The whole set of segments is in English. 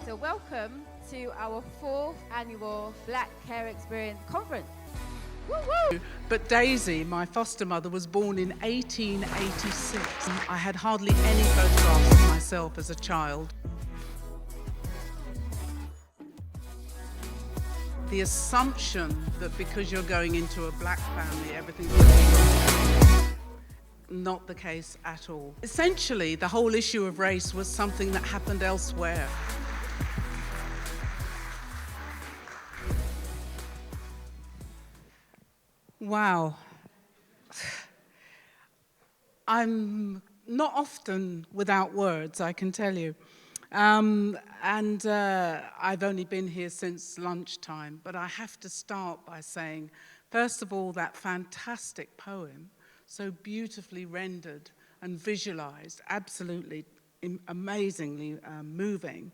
So welcome to our 4th annual Black Care Experience Conference. Woo-woo! But Daisy, my foster mother, was born in 1886. I had hardly any photographs of myself as a child. The assumption that because you're going into a black family, everything's going to be not the case at all. Essentially, the whole issue of race was something that happened elsewhere. Wow. I'm not often without words, I can tell you. I've only been here since lunchtime, but I have to start by saying, first of all, that fantastic poem, so beautifully rendered and visualized, absolutely amazingly moving.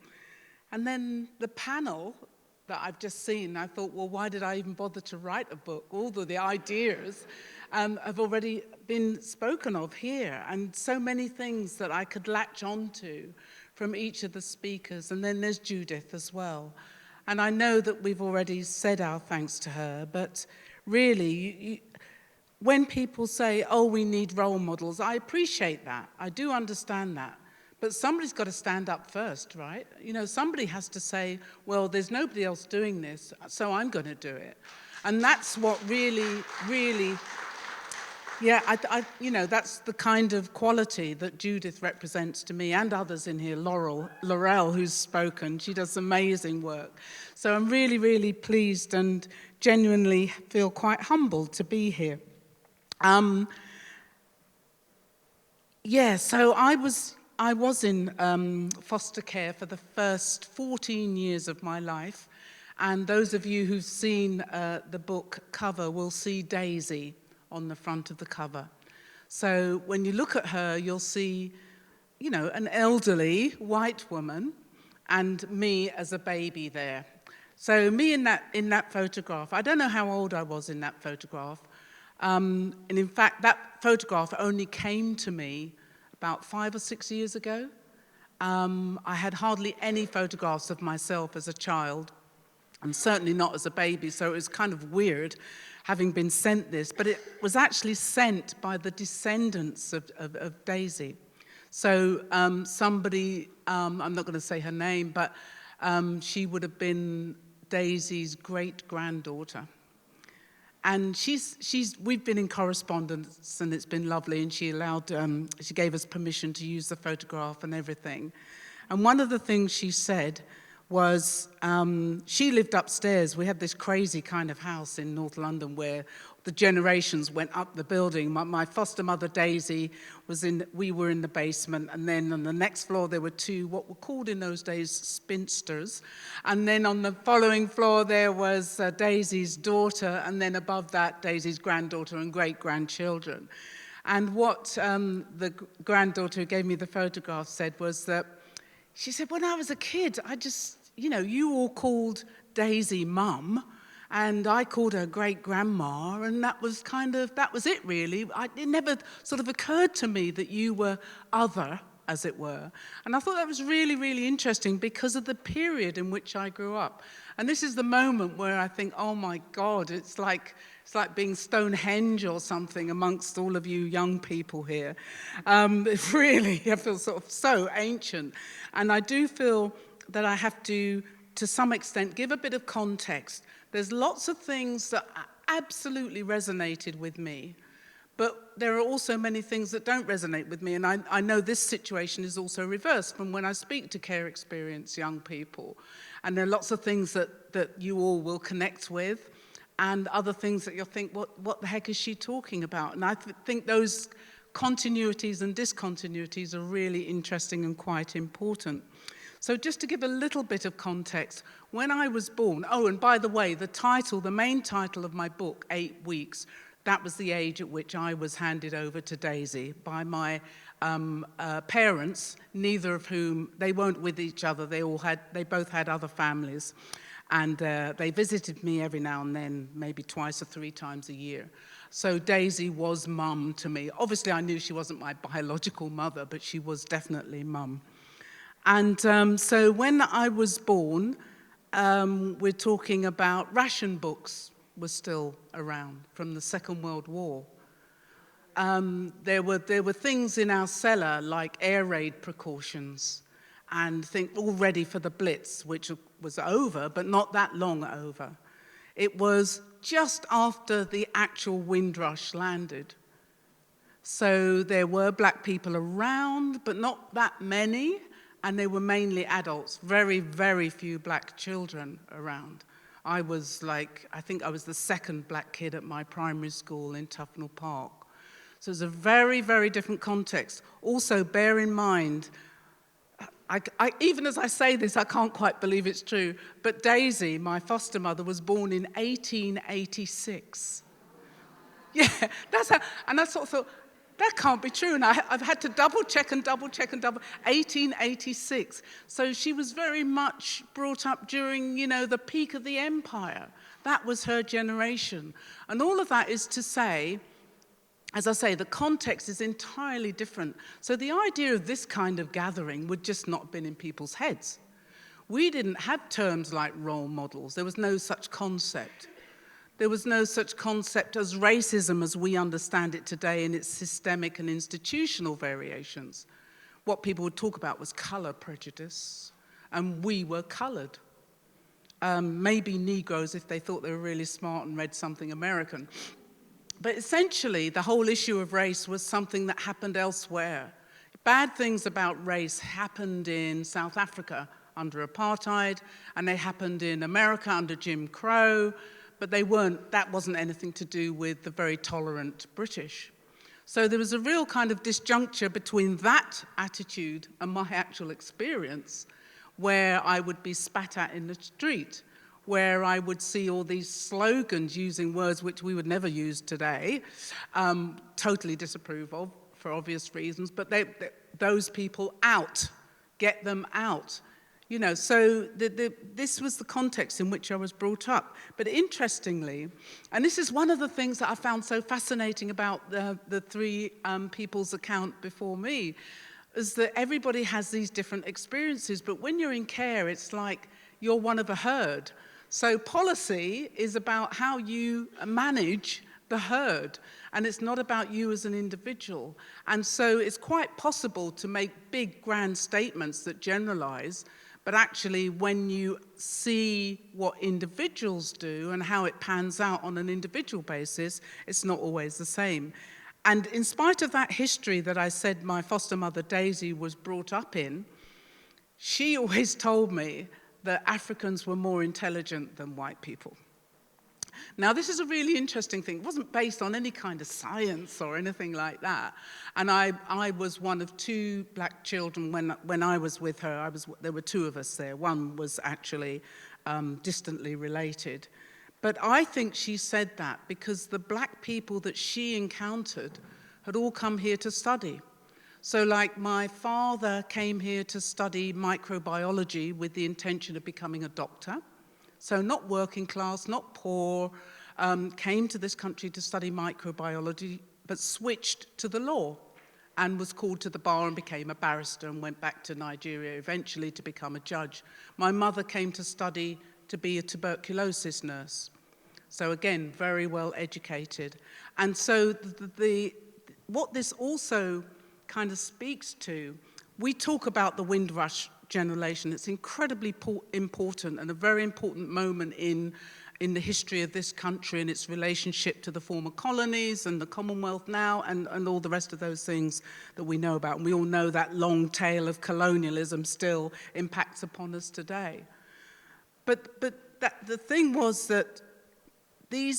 And then the panel that I've just seen, I thought, well, why did I even bother to write a book? All the ideas have already been spoken of here, and so many things that I could latch onto from each of the speakers. And then there's Judith as well. And I know that we've already said our thanks to her, but really, when people say, oh, we need role models, I appreciate that. I do understand that. But somebody's got to stand up first, right? You know, somebody has to say, well, there's nobody else doing this, so I'm going to do it. And that's what really, that's the kind of quality that Judith represents to me, and others in here. Laurel, who's spoken, she does amazing work. So I'm really, really pleased and genuinely feel quite humbled to be here. So I was in foster care for the first 14 years of my life, and those of you who've seen the book cover will see Daisy on the front of the cover. So when you look at her, you'll see, you know, an elderly white woman and me as a baby there. So me in that photograph, I don't know how old I was in that photograph, and in fact, that photograph only came to me about 5 or 6 years ago. I had hardly any photographs of myself as a child, and certainly not as a baby, so it was kind of weird having been sent this, but it was actually sent by the descendants of Daisy. So somebody, I'm not going to say her name, but she would have been Daisy's great-granddaughter. And we've been in correspondence, and it's been lovely, and she gave us permission to use the photograph and everything. And one of the things she said was, she lived upstairs. We had this crazy kind of house in North London where the generations went up the building. My foster mother, Daisy, we were in the basement, and then on the next floor there were 2, what were called in those days, spinsters. And then on the following floor there was Daisy's daughter, and then above that, Daisy's granddaughter and great-grandchildren. And what the granddaughter who gave me the photograph said was that, she said, when I was a kid, you all called Daisy Mum, and I called her great-grandma, and that was it really. It never sort of occurred to me that you were other, as it were. And I thought that was really, really interesting because of the period in which I grew up. And this is the moment where I think, oh my God, it's like being Stonehenge or something amongst all of you young people here. It really, I feel sort of so ancient. And I do feel that I have to some extent, give a bit of context. There's lots of things that absolutely resonated with me, but there are also many things that don't resonate with me. And I know this situation is also reversed from when I speak to care experience young people. And there are lots of things that you all will connect with, and other things that you'll think, what the heck is she talking about? And I think those continuities and discontinuities are really interesting and quite important. So just to give a little bit of context, when I was born, and by the way, the main title of my book, 8 Weeks, that was the age at which I was handed over to Daisy by my parents, neither of whom, they weren't with each other, they both had other families. And they visited me every now and then, maybe 2 or 3 times a year. So Daisy was Mum to me. Obviously, I knew she wasn't my biological mother, but she was definitely Mum. And so when I was born, we're talking about ration books were still around from the Second World War. There were things in our cellar like air raid precautions and all ready for the Blitz, which was over, but not that long over. It was just after the actual Windrush landed. So there were black people around, but not that many, and they were mainly adults, very, very few black children around. I think I was the second black kid at my primary school in Tufnell Park. So it's a very, very different context. Also, bear in mind, even as I say this, I can't quite believe it's true, but Daisy, my foster mother, was born in 1886. Yeah, that's how, and I sort of thought, that can't be true, and I've had to double check, 1886. So she was very much brought up during, the peak of the empire. That was her generation. And all of that is to say, as I say, the context is entirely different. So the idea of this kind of gathering would just not have been in people's heads. We didn't have terms like role models. There was no such concept. There was no such concept as racism as we understand it today in its systemic and institutional variations. What people would talk about was color prejudice, and we were colored. Maybe Negroes if they thought they were really smart and read something American. But essentially, the whole issue of race was something that happened elsewhere. Bad things about race happened in South Africa under apartheid, and they happened in America under Jim Crow, but that wasn't anything to do with the very tolerant British. So there was a real kind of disjuncture between that attitude and my actual experience, where I would be spat at in the street, where I would see all these slogans using words which we would never use today, totally disapprove of for obvious reasons, but those people out, get them out. So this was the context in which I was brought up. But interestingly, and this is one of the things that I found so fascinating about the three people's account before me, is that everybody has these different experiences, but when you're in care, it's like you're one of a herd. So policy is about how you manage the herd, and it's not about you as an individual. And so it's quite possible to make big, grand statements that generalize, but actually when you see what individuals do and how it pans out on an individual basis, it's not always the same. And in spite of that history that I said my foster mother Daisy was brought up in, she always told me that Africans were more intelligent than white people. Now, this is a really interesting thing. It wasn't based on any kind of science or anything like that. And I was one of two black children when I was with her. There were two of us there. One was actually distantly related. But I think she said that because the black people that she encountered had all come here to study. So like my father came here to study microbiology with the intention of becoming a doctor. So not working class, not poor, came to this country to study microbiology, but switched to the law and was called to the bar and became a barrister and went back to Nigeria eventually to become a judge. My mother came to study to be a tuberculosis nurse. So again, very well educated. And so what this also kind of speaks to, we talk about the Windrush generation. It's incredibly important and a very important moment in the history of this country and its relationship to the former colonies and the Commonwealth now and all the rest of those things that we know about. And we all know that long tail of colonialism still impacts upon us today. But the thing was that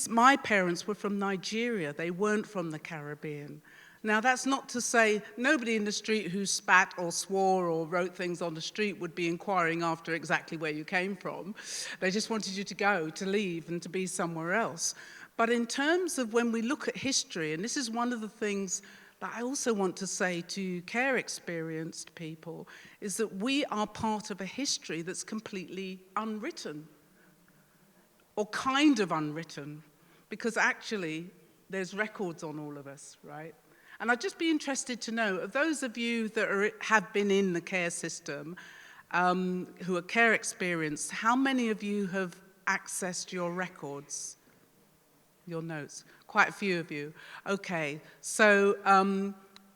my parents were from Nigeria. They weren't from the Caribbean. Now, that's not to say nobody in the street who spat or swore or wrote things on the street would be inquiring after exactly where you came from. They just wanted you to go, to leave, and to be somewhere else. But in terms of when we look at history, and this is one of the things that I also want to say to care-experienced people, is that we are part of a history that's completely unwritten, or kind of unwritten, because actually there's records on all of us, right? And I'd just be interested to know, of those of you that have been in the care system, who are care experienced, how many of you have accessed your records, your notes? Quite a few of you. Okay, so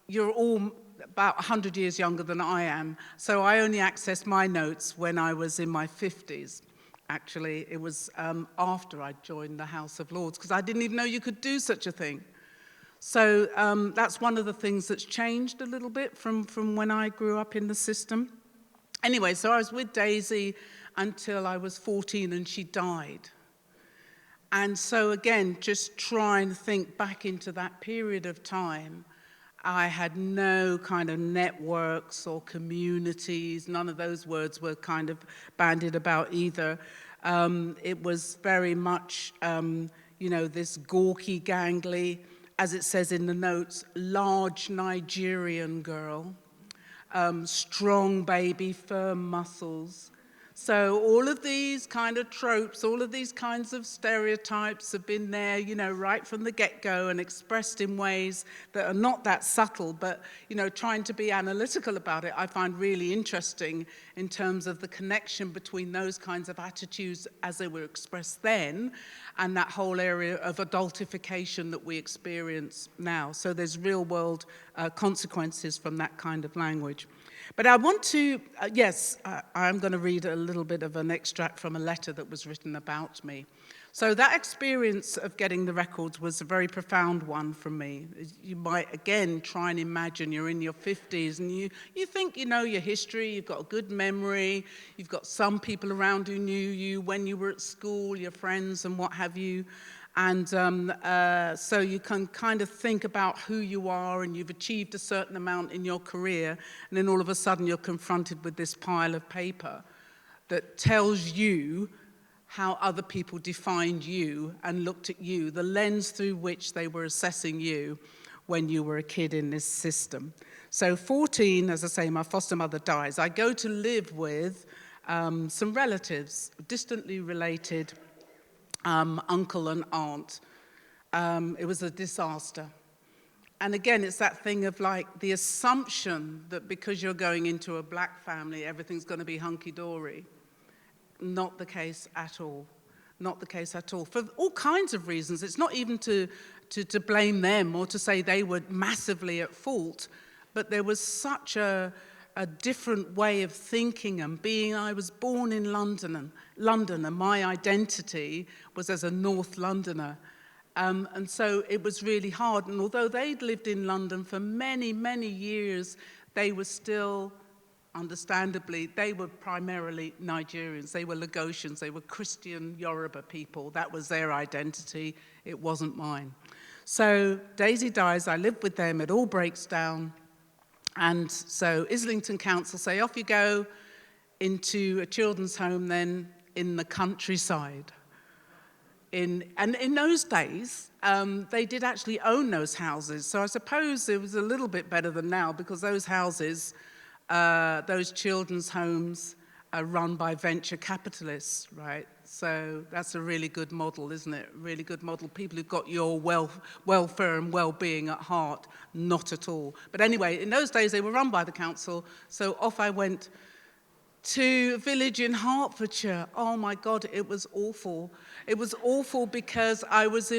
you're all about 100 years younger than I am, so I only accessed my notes when I was in my 50s. Actually, it was after I joined the House of Lords, because I didn't even know you could do such a thing. So that's one of the things that's changed a little bit from when I grew up in the system. Anyway, so I was with Daisy until I was 14 and she died. And so again, just trying to think back into that period of time, I had no kind of networks or communities. None of those words were kind of bandied about either. It was very much, this gawky, gangly, as it says in the notes, large Nigerian girl, strong baby, firm muscles. So all of these kind of tropes, all of these kinds of stereotypes have been there, right from the get-go and expressed in ways that are not that subtle, but, trying to be analytical about it, I find really interesting in terms of the connection between those kinds of attitudes as they were expressed then and that whole area of adultification that we experience now. So there's real-world consequences from that kind of language. But I want to, I'm going to read a little bit of an extract from a letter that was written about me. So that experience of getting the records was a very profound one for me. You might, again, try and imagine you're in your 50s and you think you know your history, you've got a good memory, you've got some people around who knew you when you were at school, your friends and what have you. And so you can kind of think about who you are and you've achieved a certain amount in your career, and then all of a sudden you're confronted with this pile of paper that tells you how other people defined you and looked at you, the lens through which they were assessing you when you were a kid in this system. So 14, as I say, my foster mother dies. I go to live with some relatives, distantly related, uncle and aunt. It was a disaster. And again, it's that thing of like the assumption that because you're going into a black family, everything's going to be hunky-dory. Not the case at all. Not the case at all. For all kinds of reasons. It's not even to blame them or to say they were massively at fault, but there was such a different way of thinking and being. I was born in London, and my identity was as a North Londoner. And so it was really hard. And although they'd lived in London for many, many years, they were still, understandably, they were primarily Nigerians. They were Lagosians. They were Christian Yoruba people. That was their identity. It wasn't mine. So Daisy dies. I live with them. It all breaks down. And so Islington Council say, off you go into a children's home then in the countryside. And in those days, they did actually own those houses. So I suppose it was a little bit better than now, because those houses, those children's homes are run by venture capitalists, right? So that's a really good model, isn't it? Really good model. People who've got your welfare and well-being at heart. Not at all. But anyway, in those days, they were run by the council. So off I went to a village in Hertfordshire. Oh my God, it was awful. It was awful because I was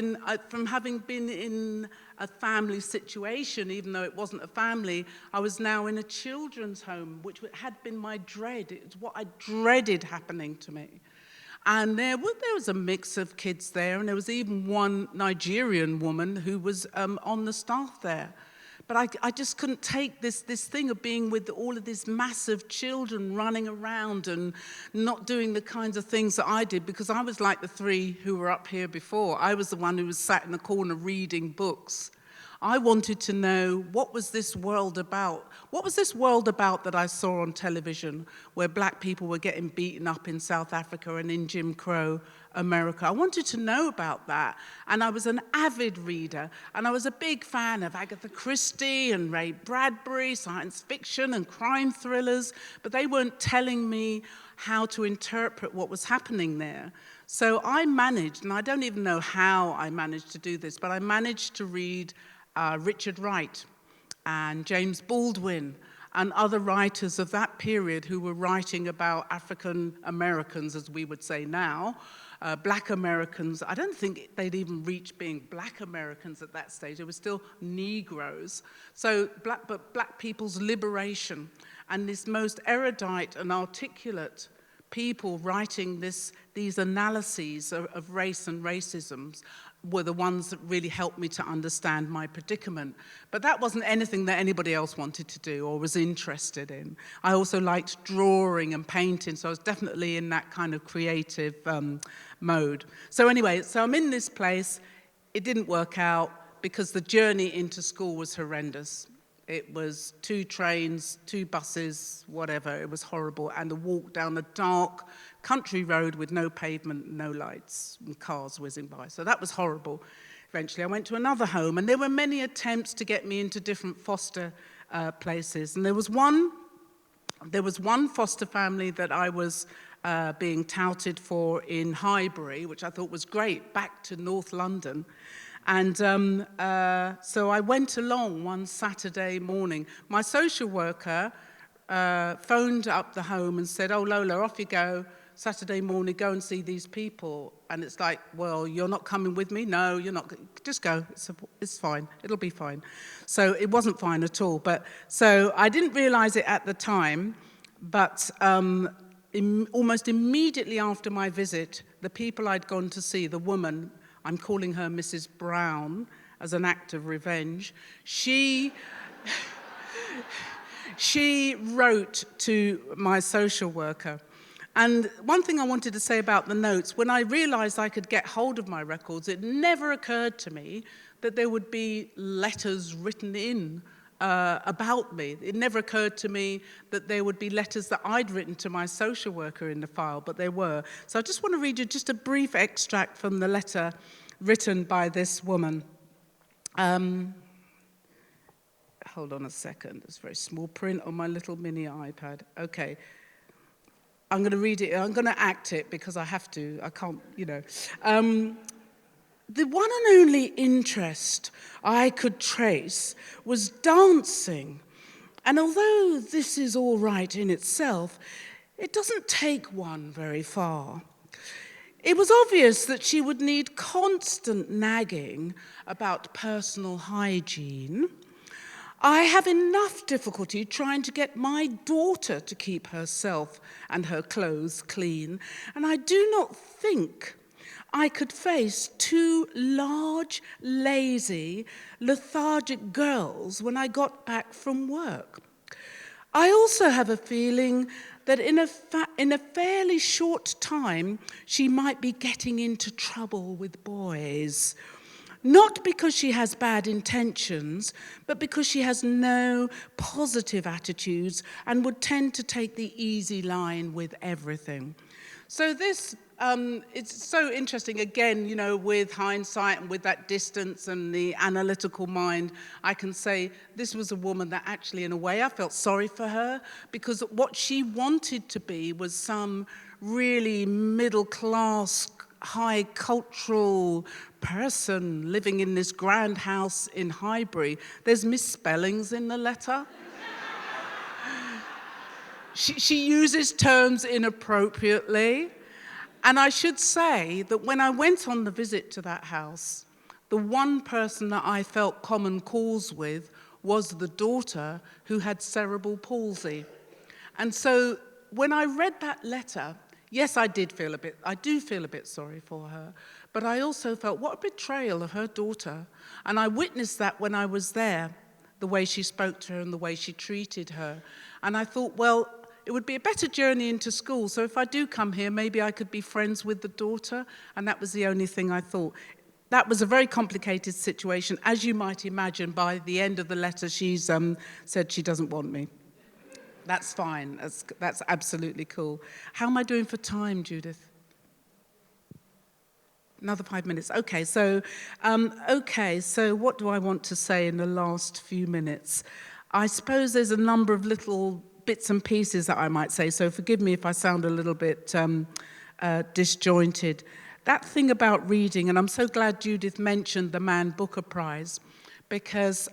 from having been in a family situation, even though it wasn't a family, I was now in a children's home, which had been my dread. It was what I dreaded happening to me. And there was a mix of kids there, and there was even one Nigerian woman who was on the staff there. But I just couldn't take this thing of being with all of these massive children running around and not doing the kinds of things that I did, because I was like the three who were up here before. I was the one who was sat in the corner reading books. I wanted to know, what was this world about? What was this world about that I saw on television, where black people were getting beaten up in South Africa and in Jim Crow America? I wanted to know about that. And I was an avid reader, and I was a big fan of Agatha Christie and Ray Bradbury, science fiction and crime thrillers, but they weren't telling me how to interpret what was happening there. So I managed, and I don't even know how I managed to do this, but I managed to read Richard Wright and James Baldwin and other writers of that period who were writing about African Americans, as we would say now, Black Americans. I don't think they'd even reached being Black Americans at that stage. They were still Negroes. So black people's liberation, and this most erudite and articulate people writing these analyses of race and racism were the ones that really helped me to understand my predicament. But that wasn't anything that anybody else wanted to do or was interested in. I also liked drawing and painting, so I was definitely in that kind of creative mode. So anyway, so I'm in this place. It didn't work out because the journey into school was horrendous. It was 2 trains, 2 buses, whatever. It was horrible. And a walk down a dark country road with no pavement, no lights, and cars whizzing by. So that was horrible. Eventually, I went to another home, and there were many attempts to get me into different foster places. And there was one foster family that I was being touted for in Highbury, which I thought was great, back to North London. And so I went along one Saturday morning. My social worker phoned up the home and said, "Oh, Lola, off you go. Saturday morning, go and see these people." And it's like, well, you're not coming with me? No, you're not. Just go. It's fine. It'll be fine. So it wasn't fine at all. But so I didn't realize it at the time, but almost immediately after my visit, the people I'd gone to see, the woman, I'm calling her Mrs. Brown as an act of revenge, she wrote to my social worker. And one thing I wanted to say about the notes, when I realized I could get hold of my records, it never occurred to me that there would be letters written in about me. It never occurred to me that there would be letters that I'd written to my social worker in the file, but there were. So I just want to read you just a brief extract from the letter written by this woman. Hold on a second. It's very small print on my little mini iPad. Okay. I'm going to read it. I'm going to act it because I have to. I can't, The one and only interest I could trace was dancing. And although this is all right in itself, it doesn't take one very far. It was obvious that she would need constant nagging about personal hygiene. I have enough difficulty trying to get my daughter to keep herself and her clothes clean, and I do not think I could face 2 large, lazy, lethargic girls when I got back from work. I also have a feeling that in a fairly short time, she might be getting into trouble with boys. Not because she has bad intentions, but because she has no positive attitudes and would tend to take the easy line with everything. So this, it's so interesting, again, with hindsight and with that distance and the analytical mind, I can say this was a woman that actually, in a way, I felt sorry for her, because what she wanted to be was some really middle-class, high cultural person living in this grand house in Highbury. There's misspellings in the letter. She uses terms inappropriately. And I should say that when I went on the visit to that house, the one person that I felt common cause with was the daughter who had cerebral palsy. And so when I read that letter, yes, I do feel a bit sorry for her, but I also felt, what a betrayal of her daughter. And I witnessed that when I was there, the way she spoke to her and the way she treated her. And I thought, well, it would be a better journey into school, so if I do come here, maybe I could be friends with the daughter, and that was the only thing I thought. That was a very complicated situation. As you might imagine, by the end of the letter, she's said she doesn't want me. That's fine. That's absolutely cool. How am I doing for time, Judith? Another 5 minutes. Okay, so what do I want to say in the last few minutes? I suppose there's a number of little bits and pieces that I might say, so forgive me if I sound a little bit disjointed. That thing about reading, and I'm so glad Judith mentioned the Man Booker Prize, because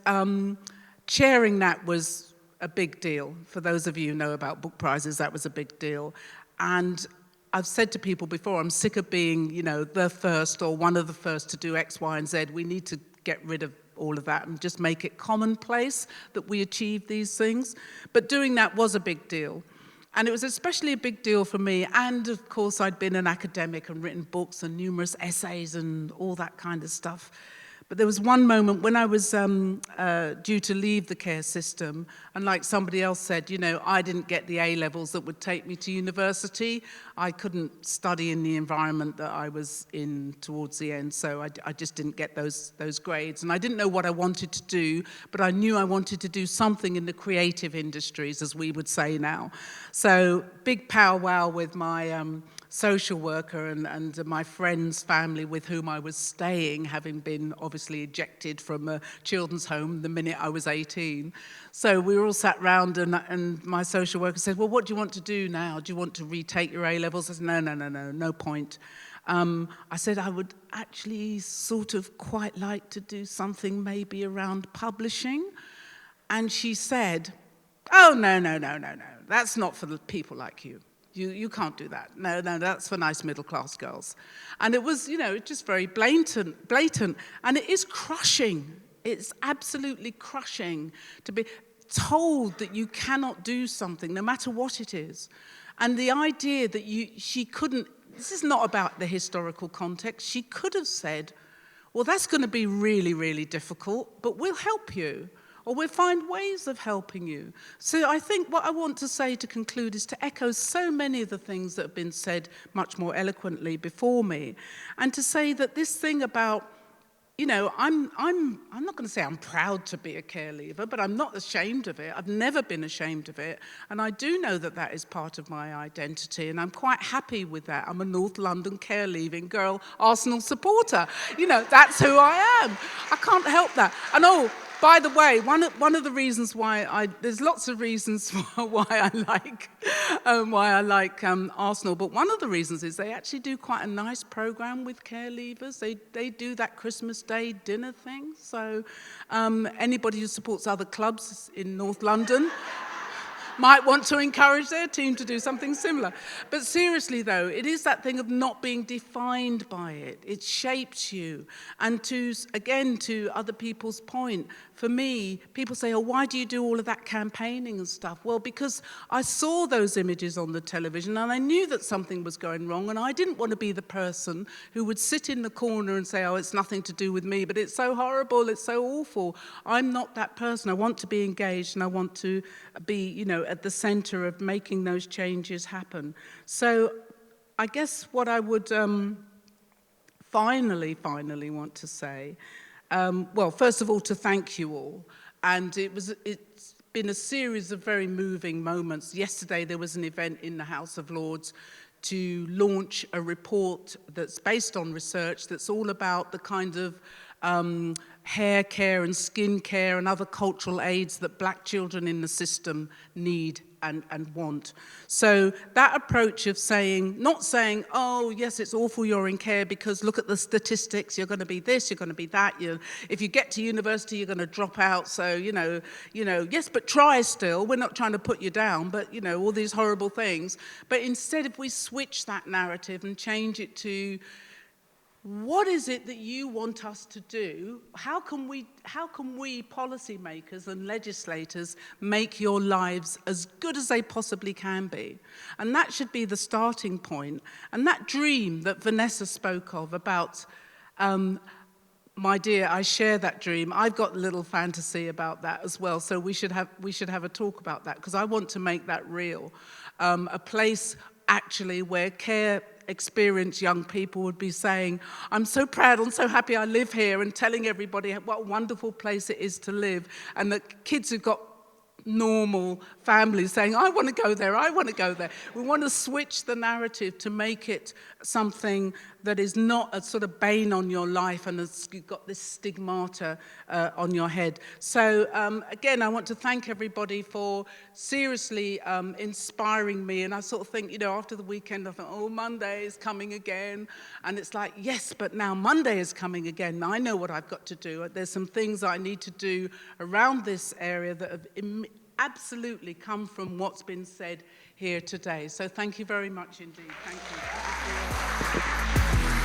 chairing that was a big deal. For those of you who know about book prizes, that was a big deal. And I've said to people before, I'm sick of being, the first or one of the first to do X, Y, and Z. We need to get rid of all of that and just make it commonplace that we achieve these things. But doing that was a big deal. And it was especially a big deal for me. And of course, I'd been an academic and written books and numerous essays and all that kind of stuff. But there was one moment when I was due to leave the care system, and like somebody else said, I didn't get the A-levels that would take me to university. I couldn't study in the environment that I was in towards the end, so I just didn't get those grades. And I didn't know what I wanted to do, but I knew I wanted to do something in the creative industries, as we would say now. So big powwow with my social worker and my friend's family with whom I was staying, having been obviously ejected from a children's home the minute I was 18. So we were all sat round and my social worker said, well, what do you want to do now? Do you want to retake your A-levels? I said, no point. I said I would actually sort of quite like to do something maybe around publishing. And she said, oh, no, that's not for the people like you. You can't do that. No, that's for nice middle-class girls. And it was, just very blatant. And it is crushing. It's absolutely crushing to be told that you cannot do something, no matter what it is. And the idea that she couldn't, this is not about the historical context. She could have said, well, that's going to be really, really difficult, but we'll help you. Or we'll find ways of helping you. So I think what I want to say to conclude is to echo so many of the things that have been said much more eloquently before me, and to say that this thing about, I'm not going to say I'm proud to be a care leaver, but I'm not ashamed of it. I've never been ashamed of it, and I do know that that is part of my identity, and I'm quite happy with that. I'm a North London care leaving girl, Arsenal supporter. That's who I am. I can't help that. And by the way, one of the reasons why there's lots of reasons why I like Arsenal, but one of the reasons is they actually do quite a nice program with care leavers. They do that Christmas Day dinner thing. So anybody who supports other clubs in North London might want to encourage their team to do something similar. But seriously, though, it is that thing of not being defined by it. It shapes you. And to other people's point, for me, people say, oh, why do you do all of that campaigning and stuff? Well, because I saw those images on the television and I knew that something was going wrong, and I didn't want to be the person who would sit in the corner and say, oh, it's nothing to do with me, but it's so horrible, it's so awful. I'm not that person. I want to be engaged and I want to be, at the center of making those changes happen. So I guess what I would finally want to say, well, first of all, to thank you all. And it's been a series of very moving moments. Yesterday, there was an event in the House of Lords to launch a report that's based on research that's all about the kind of hair care and skin care and other cultural aids that black children in the system need and want. So that approach of not saying, oh, yes, it's awful you're in care because look at the statistics, you're going to be this, you're going to be that. If you get to university, you're going to drop out. So, yes, but try still. We're not trying to put you down, but, all these horrible things. But instead, if we switch that narrative and change it to, what is it that you want us to do? How can we policymakers and legislators make your lives as good as they possibly can be? And that should be the starting point. And that dream that Vanessa spoke of about, my dear, I share that dream. I've got a little fantasy about that as well. So we should have a talk about that, because I want to make that real. A place actually where experienced young people would be saying, I'm so proud and so happy I live here, and telling everybody what a wonderful place it is to live, and that kids who've got normal families saying, I want to go there, I want to go there. We want to switch the narrative to make it something that is not a sort of bane on your life and you've got this stigmata on your head. So again, I want to thank everybody for seriously inspiring me. And I sort of think, you know, after the weekend, I thought, oh, Monday is coming again. And it's like, yes, but now Monday is coming again. I know what I've got to do. There's some things I need to do around this area that have absolutely come from what's been said here today. So thank you very much indeed. Thank you.